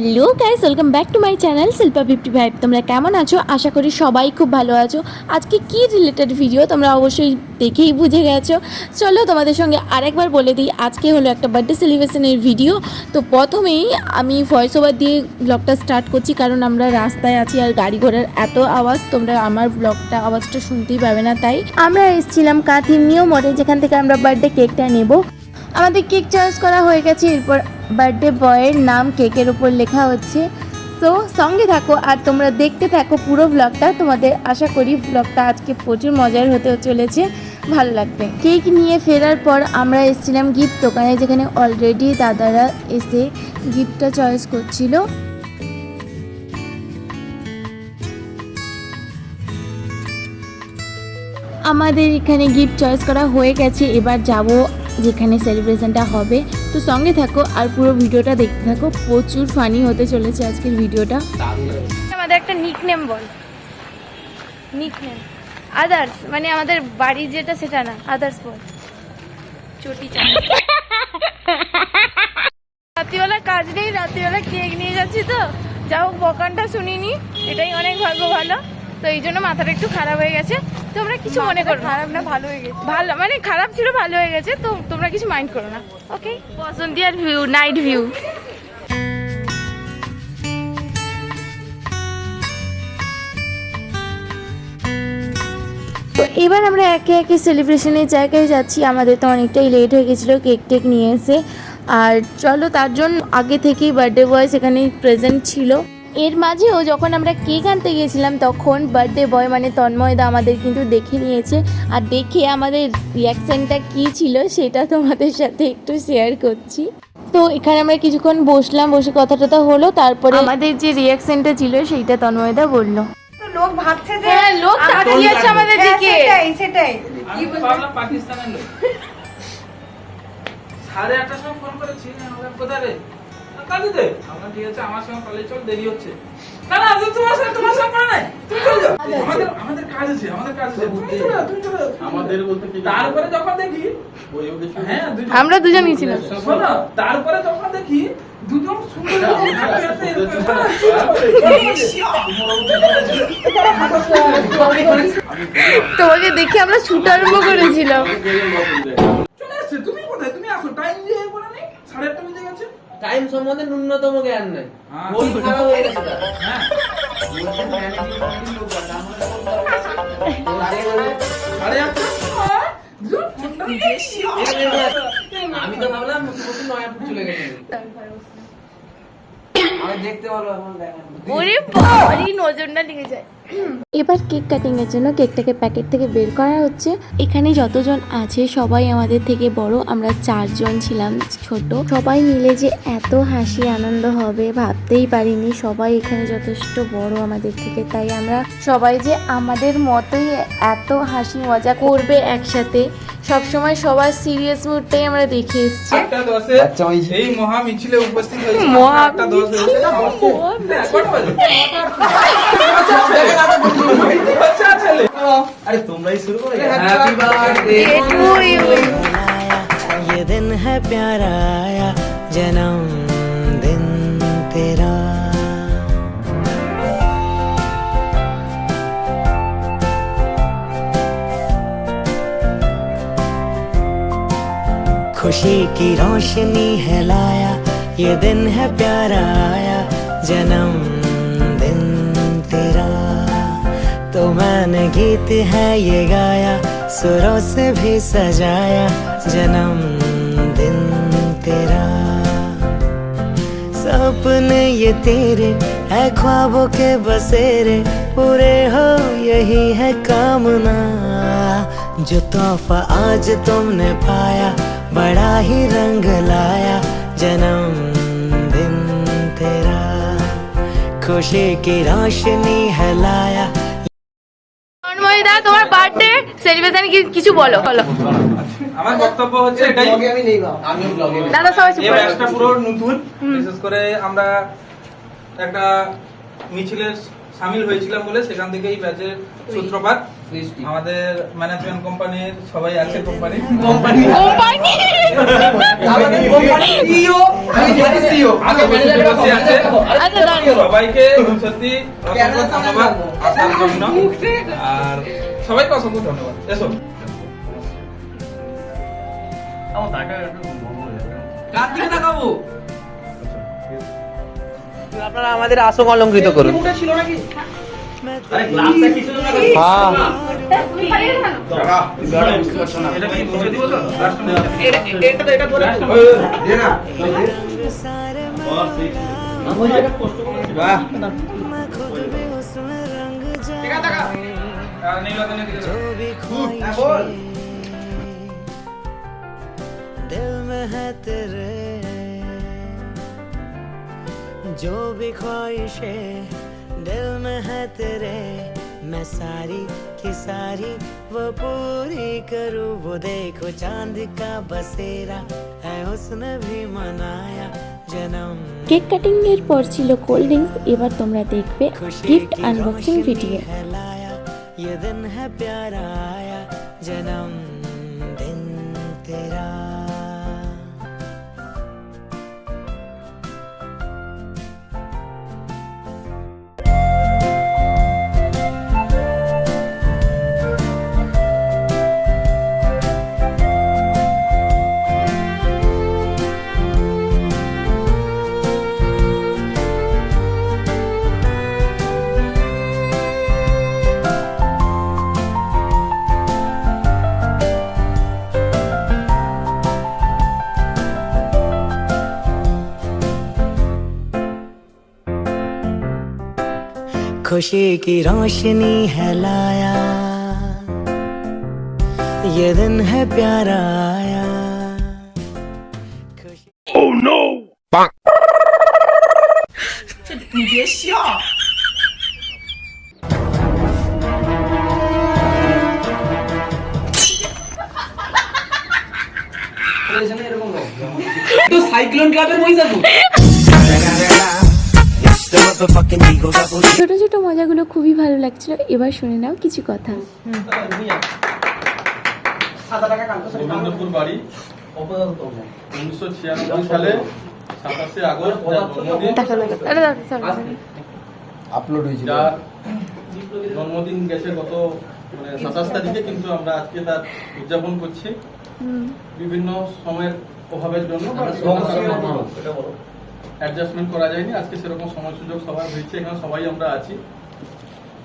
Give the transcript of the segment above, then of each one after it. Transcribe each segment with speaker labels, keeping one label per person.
Speaker 1: Hello guys, welcome back to my channel Shilpa 55। তোমরা কেমন আছো? আশা করি সবাই খুব ভালো আছো। আজকে কি রিলেটেড ভিডিও তোমরা অবশ্যই দেখেই বুঝে গেছো। চলো তোমাদের সঙ্গে আরেকবার বলে দিই, আজকে হলো একটা বার্থডে সেলিব্রেশনের ভিডিও। তো প্রথমেই আমি ভয়েস ওভার দিয়ে ব্লগটা স্টার্ট করছি, কারণ আমরা রাস্তায় আছি আর গাড়ি ঘোড়ার এত আওয়াজ, তোমরা আমার ব্লগটা আওয়াজটা শুনতেই পাবে না। তাই আমরা এসেছিলাম কাঁথি নিউ মোড়ে, যেখান থেকে আমরা বার্থডে কেকটা নেব। আমাদের কেক চয়েস করা হয়ে গেছে, এরপর বার্থডে বয়ের নাম কেকের উপর লেখা হচ্ছে। সো সঙ্গে থাকো আর তোমরা দেখতে থাকো পুরো ব্লগটা। তোমাদের আশা করি ব্লগটা আজকে প্রচুর মজার হতে চলেছে, ভালো লাগবে। কেক নিয়ে ফেরার পর আমরা এসেছিলাম গিফট দোকানে, যেখানে অলরেডি দাদারা এসে গিফটটা চয়েস করছিল। আমাদের এখানে গিফট চয়েস করা হয়ে গেছে, এবার যাব যেখানে সেলিব্রেশনটা হবে। তো সঙ্গে থাকো আর পুরো ভিডিওটা দেখতে থাকো, প্রচুর ফানি হতে চলেছে আজকের ভিডিওটা।
Speaker 2: আমাদের একটা নিকনেম বল, নিকনেম আদার্স, মানে আমাদের বাড়ি যেটা সেটা না, আদার্স বল। চটি চানা। রাত্রিবেলা কাজ নেই, রাত্রিবেলা কেক নিয়ে যাচ্ছি, তো যা হোক বকানটা শুনিনি, এটাই অনেক ভাগ্য ভালো। তো এই জন্য মাথাটা একটু খারাপ হয়ে গেছে। তোমরা কিছু মনে করো, খারাপ না, ভালো হয়ে গেছে। ভালো মানে খারাপ ছিল, ভালো হয়ে গেছে, তো তোমরা কিছু মাইন্ড করো না। ওকে, বসন্তিয়ার ভিউ, নাইট ভিউ।
Speaker 1: তো এবার আমরা একে একে সেলিব্রেশনের জায়গায় যাচ্ছি। আমাদের তো অনেকটাই লেট হয়ে গেছিলো কেক টেক নিয়ে এসে। আর চলো, তার জন্য আগে থেকেই বার্থডে বয় সেখানে প্রেজেন্ট ছিল। এর মাঝেও যখন আমরা কেক আনতে গিয়েছিলাম, তখন বার্থডে বয় মানে তন্ময়দা আমাদের কিন্তু দেখে নিয়েছে। আর দেখে আমাদের রিয়াকশানটা কী ছিল সেটা তোমাদের সাথে একটু শেয়ার করছি। তো এখানে আমরা কিছুক্ষণ বসলাম, বসে কথা টথা হলো, তারপরে আমাদের যে রিয়াকশানটা ছিল সেইটা তন্ময়দা বললো।
Speaker 3: লোক ভাবছে যে
Speaker 2: হ্যাঁ, লোক তাকিয়ে আছে আমাদের দিকে।
Speaker 3: সেটাই
Speaker 4: কি ভাবলাম পাকিস্তানের লোক। 8:30টার সময় ফোন করেছি, আমরা কোথায় রে? কাজেতে। আমরা ঠিক আছে, আমার সঙ্গে কলেজ চল, দেরি হচ্ছে। না না, তোমার সঙ্গে করে নাই, তুমি চলে যাও। আমাদের কাজ আছে, তুমি চলে যাও। আমাদের বলতে কি? তারপরে যখন দেখি, হ্যাঁ
Speaker 2: আমরা দুজনই ছিলাম।
Speaker 4: শোনো, তারপরে যখন দেখি দুজন সুন্দর
Speaker 2: তোমাকে দেখে আমরা ছুট আরম্ভ করেছিলাম।
Speaker 4: চলে আসছে। তুমি কোথায়? তুমি আসো, টাইম দিয়ে বলে নেই, 8:30 বেজে গেছে।
Speaker 5: টাইম সম্বন্ধে ন্যূনতম জ্ঞান নাই।
Speaker 4: হ্যাঁ।
Speaker 5: বই খারাপ হয়ে গেছে তার।
Speaker 4: হ্যাঁ,
Speaker 5: বলছেন ম্যানেজিং কমিটির লোক আছে, আমাদের বলতে হবে।
Speaker 4: 8:30 দুজন ফোনটা
Speaker 5: আমি তো ভাবলাম মুখ্যমন্ত্রী নয়াপুর চলে গেছে। আমি দেখতে পারবো এখন, দেখেন।
Speaker 2: ওরে বাবারি, নজরটা লেগে যায়।
Speaker 1: এবার কেক কাটিং এর জন্য কেকটাকে প্যাকেট থেকে বের করা হচ্ছে। এখানে যতজন আছে সবাই আমাদের থেকে বড়, আমরা 4 জন ছিলাম ছোট। সবাই মিলে যে এত হাসি আনন্দ হবে ভাবতেই পারিনি। সবাই এখানে যথেষ্ট বড় আমাদের থেকে, তাই আমরা সবাই যে আমাদের মতোই এত হাসি মজা করবে একসাথে, সবসময় সবার সিরিয়াস মুডটাই আমরা দেখে এসেছি।
Speaker 4: 8:10 এই মহা মিছিলে উপস্থিত হয়েছে।
Speaker 2: মহা
Speaker 4: 8:10
Speaker 5: अरे तुम ही शुरू करो। Happy birthday
Speaker 2: to you.
Speaker 6: ये दिन है प्यारा आया जन्म दिन तेरा, खुशी की रोशनी है लाया, ये दिन है प्यारा आया जन्म दिन तेरा। तो मैंने गीत है ये गाया, सुरों से भी सजाया जन्म दिन तेरा। सपने ये तेरे है ख्वाबों के बसेरे, पूरे हो यही है कामना। जो तोहफा आज तुमने पाया बड़ा ही रंग लाया जन्म दिन तेरा। खुशी की रोशनी है लाया।
Speaker 2: তন্ময়দা, তোমার বার্থডে সেলিব্রেশন কিছু বলো।
Speaker 4: আমার বক্তব্য হচ্ছে এটাই।
Speaker 5: আমি নেই বা আমিও ব্লগে নেই।
Speaker 2: দাদা সবাই চুপ
Speaker 4: এই
Speaker 2: করো।
Speaker 4: ব্যাচটা পুরো নতুন, বিশেষ করে আমরা একটা মিছিলের সামিল হয়েছিলাম বলে সেখান থেকে এই ব্যাচের সূত্রপাত। আমাদের ম্যানেজমেন্ট কোম্পানির সবাই আছে, কোম্পানি সবাইকে সত্যি অসংখ্য ধন্যবাদ আসার জন্য, আর সবাইকে অসংখ্য ধন্যবাদ। এসো
Speaker 5: আপনারা আমাদের আসন অলঙ্কৃত করুন।
Speaker 6: दिल में है तेरे जो भी ख्वाहिशें दिल में है तेरे, मैं सारी की सारी वो पूरी करूँ। वो देखो चांद का बसेरा है उसने भी मनाया जन्म।
Speaker 1: কেক কাটিং এর পর ছিল কোল্ড ড্রিঙ্কস, এবার তোমরা দেখবে গিফট আনবক্সিং ভিডিও।
Speaker 6: लाया ये दिन है प्यारा आया जन्म दिन तेरा। खुशी की रोशनी है लाया ये दिन है प्यारा आया।
Speaker 5: সাইক্লোন ক্লাবের মহিলা
Speaker 1: ছোট ছোট মজাগুলো খুবই ভালো লাগছিল। এবার শুনে নাও কিছু কথা।
Speaker 4: গোবিন্দপুর বাড়ি, 1996 সালে 27শে আগস্ট
Speaker 5: আপলোড হয়েছিল।
Speaker 4: যার জন্মদিন গেছে গত 27 তারিখে, কিন্তু আমরা আজকে তার উদযাপন করছি। বিভিন্ন সময়ের অভাবের জন্য অ্যাডজাস্টমেন্ট করা যায়নি, আজকে সেরকম সময় সুযোগ সবার হয়েছে, এখানে সবাই আমরা আছি।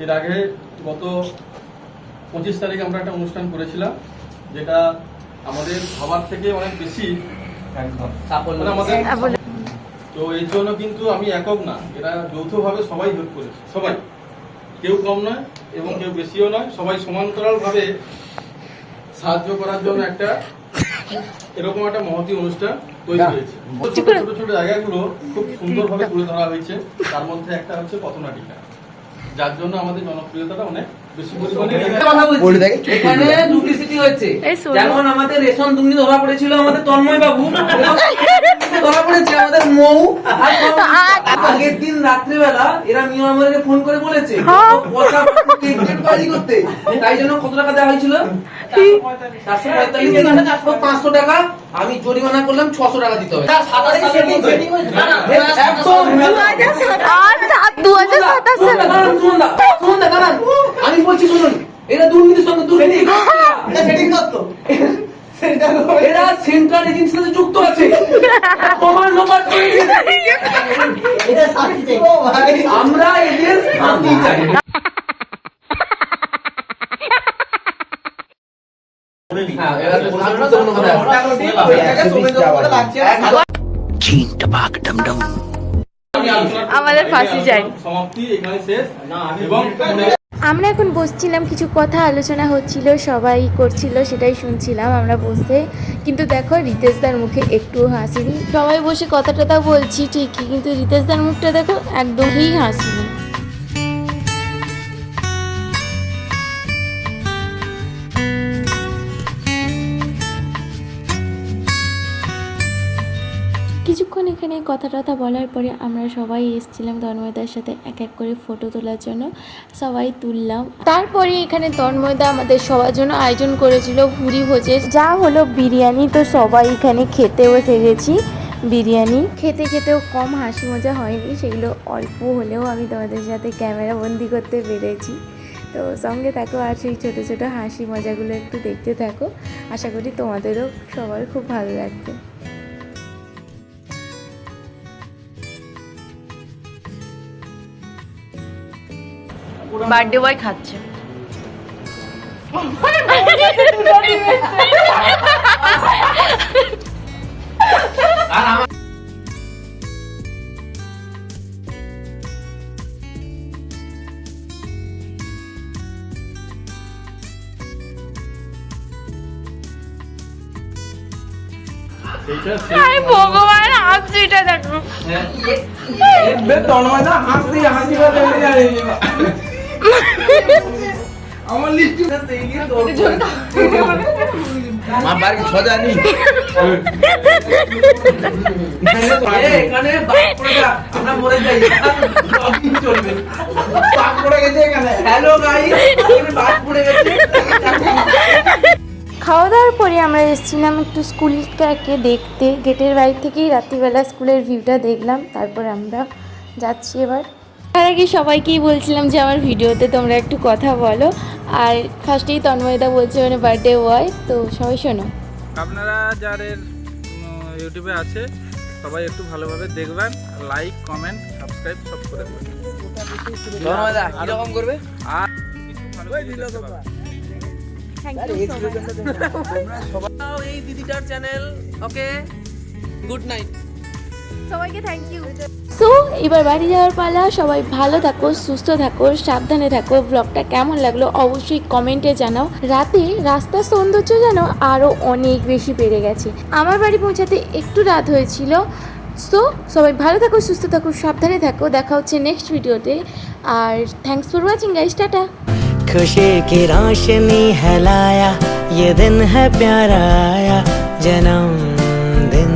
Speaker 4: এর আগে গত 25 তারিখে আমরা একটা অনুষ্ঠান করেছিলাম, যেটা আমাদের ভাবার থেকে অনেক বেশি আমাদের। তো এই জন্য কিন্তু আমি একক না, এরা যৌথভাবে সবাই হেল্প করেছে, সবাই, কেউ কম নয় এবং কেউ বেশিও নয়, সবাই সমান্তরাল ভাবে সাহায্য করার জন্য একটা এরকম একটা মহতী অনুষ্ঠান তৈরি হয়েছে। ছোট ছোট ছোট জায়গাগুলো খুব সুন্দরভাবে তুলে ধরা হয়েছে, তার মধ্যে একটা হচ্ছে পথনাটিকা, যার জন্য আমাদের জনপ্রিয়তাটা অনেক বেশি পরিমাণে।
Speaker 5: এখানে ডুপ্লিসিটি হয়েছে, যেমন আমাদের রেশন দুর্নীতি ধরা পড়েছিল আমাদের তন্ময় বাবু, ধরা পড়েছে আমাদের মৌ। আগের দিন রাত্রিবেলা এরা মিয়ানমারকে ফোন করে বলেছে করতে, তাই জন্য কত টাকা দেওয়া হয়েছিল? 500 টাকা। আমি জরিমানা করলাম 600 টাকা দিতে হবে। আমি বলছি শুনুন, এরা দুর্নীতির সঙ্গে দুর্নীতি এরা সেন্ট্রাল এজেন্সির সাথে যুক্ত আছে। প্রমাণ লোপাট করে আমরা এদের শাস্তি চাই।
Speaker 2: আমাদের ফাঁসি চাই।
Speaker 4: সমাপ্তি এখানে শেষ। এবং
Speaker 1: আমরা এখন বসছিলাম, কিছু কথা আলোচনা হচ্ছিল, সবাই করছিল, সেটাই শুনছিলাম আমরা বসে। কিন্তু দেখো রিতেশদার মুখে একটুও হাসিনি। সবাই বসে কথা টথা বলছি ঠিকই, কিন্তু রিতেশদার মুখটা দেখো একদমই হাসিনি। কিছুক্ষণ এখানে কথা টথা বলার পরে আমরা সবাই এসেছিলাম তন্ময়দার সাথে এক এক করে ফটো তোলার জন্য, সবাই তুললাম। তারপরে এখানে তন্ময়দা আমাদের সবার জন্য আয়োজন করেছিল ভুরি ভোজের, যা হলো বিরিয়ানি। তো সবাই এখানে খেতে বসে গেছি। বিরিয়ানি খেতে খেতেও কম হাসি মজা হয়নি, সেগুলো অল্প হলেও আমি তোমাদের সাথে ক্যামেরা বন্দি করতে পেরেছি। তো সঙ্গে থাকো আর সেই ছোটো ছোটো হাসি মজাগুলো একটু দেখতে থাকো। আশা করি তোমাদেরও সবার খুব ভালো লাগবে।
Speaker 2: বার্থডে বয় খাচ্ছে। ভগবান হাসিটা দেখো।
Speaker 4: আমার লিস্ট
Speaker 5: আমার বাড়ি সোজা নেই এখানে আমরা মরে যাই চলবে বাঘ পড়ে গেছে এখানে। হ্যালো গাইস, এখানে বাঘ পড়ে গেছে।
Speaker 1: খাওয়া দাওয়ার পরে আমরা এসেছিলাম একটু স্কুলটাকে দেখতে। গেটের বাইরে থেকেই রাত্রিবেলা স্কুলের ভিউটা দেখলাম, তারপর আমরা যাচ্ছি এবার। তার আগে সবাইকেই বলছিলাম যে আমার ভিডিওতে তোমরা একটু কথা বলো, আর ফার্স্টেই তন্ময়দা বলছে মানে বার্থডে বয়, তো সবাই শোনো।
Speaker 4: আপনারা যাদের ইউটিউবে আছে সবাই একটু ভালোভাবে দেখবেন, লাইক কমেন্ট সাবস্ক্রাইব সব করে দেবেন।
Speaker 5: কিরকম করবে?
Speaker 4: আর কিছু ভালো কিছু দেখতে পাবেন।
Speaker 5: এই দিদিটার চ্যানেল। ওকে, গুড নাইট
Speaker 2: সবাইকে থ্যাংক ইউ।
Speaker 1: সো এবার বাড়ি যাওয়ার পালা। সবাই ভালো থাকো, সুস্থ থাকো, সাবধানে থাকো। ব্লগটা কেমন লাগলো অবশ্যই কমেন্টে জানাও। রাতে রাস্তার সৌন্দর্য যেন আরও অনেক বেশি বেড়ে গেছে। আমার বাড়ি পৌঁছাতে একটু রাত হয়েছিল। সো সবাই ভালো থাকো, সুস্থ থাকো, সাবধানে থাকো। দেখা হচ্ছে নেক্সট ভিডিওতে। আর thanks for watching guys, tata.
Speaker 6: खुशी की रोशनी है लाया, ये दिन है प्यारा आया, जन्मदिन